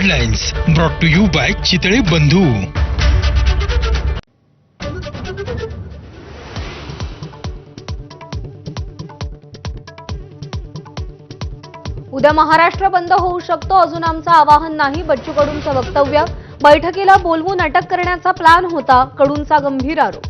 Headlines brought to you by Chitale Bandhu. उद्या महाराष्ट्र बंद होऊ शकतो, अजून आमचं आवाहन नाही. बच्चू कडूंचं वक्तव्य. बैठकीला बोलवून अटक करण्याचा प्लॅन होता, कडूंचा गंभीर आरोप.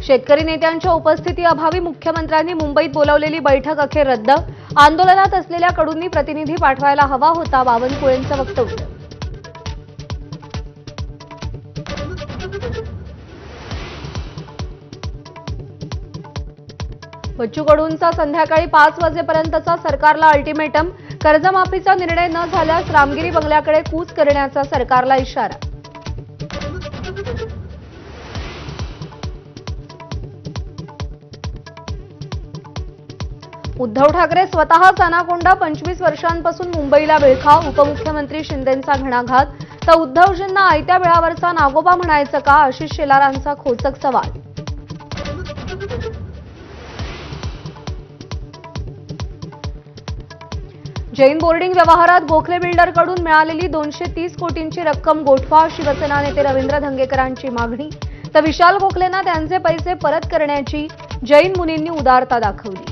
शेतकरी नेत्यांच्या उपस्थितीअभावी मुख्यमंत्र्यांनी मुंबईत बोलावलेली बैठक अखेर रद्द. आंदोलनात असलेल्या कडूंनी प्रतिनिधी पाठवायला हवा होता, बावनकुळेंचं वक्तव्य. बच्चू कडूंचा संध्याकाळी 5 वाजेपर्यंतचा सरकारला अल्टिमेटम. कर्जमाफीचा निर्णय न झाल्यास रामगिरी बंगल्याकडे कूच करण्याचा सरकारला इशारा. उद्धव ठाकरे स्वतःच अनाकोंडा. 25 वर्षांपासून मुंबईला विळखा. उपमुख्यमंत्री शिंदेंचा घणाघात. तर उद्धवजींना आयत्या बिळावरचा नागोबा म्हणायचं का, आशिष शेलारांचा खोचक सवाल. जैन बोर्डिंग व्यवहारात गोखले बिल्डरकडून मिळालेली 230 कोटींची रक्कम गोठवा. शिवसेना नेते रवींद्र धंगेकरांची मागणी. तर विशाल गोखलेंना त्यांचे पैसे परत करण्याची जैन मुनींनी उदारता दाखवली.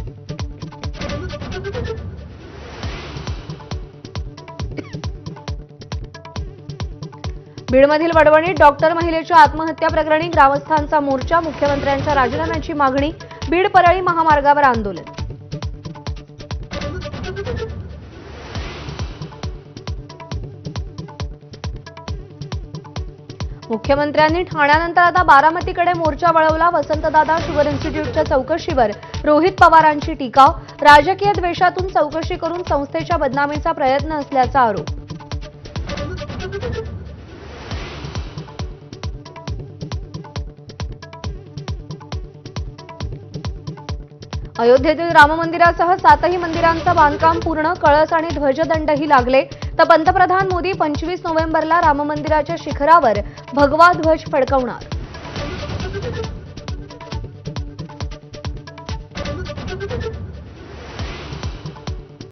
बीडमधील वडवणीत डॉक्टर महिलेच्या आत्महत्या प्रकरणी ग्रामस्थांचा मोर्चा. मुख्यमंत्र्यांच्या राजीनाम्याची मागणी. बीड परळी महामार्गावर आंदोलन. मुख्यमंत्र्यांनी ठाण्यानंतर आता बारामतीकडे मोर्चा वळवला. वसंतदादा शुगर इन्स्टिट्यूटच्या चौकशीवर रोहित पवारांची टीका. राजकीय द्वेषातून चौकशी करून संस्थेच्या बदनामीचा प्रयत्न असल्याचा आरोप. अयोध्येतील राम मंदिरासह 7ही मंदिरांचं बांधकाम पूर्ण. कळस आणि ध्वजदंडही लागले. तर पंतप्रधान मोदी 25 नोव्हेंबरला राम मंदिराच्या शिखरावर भगवा ध्वज फडकवणार.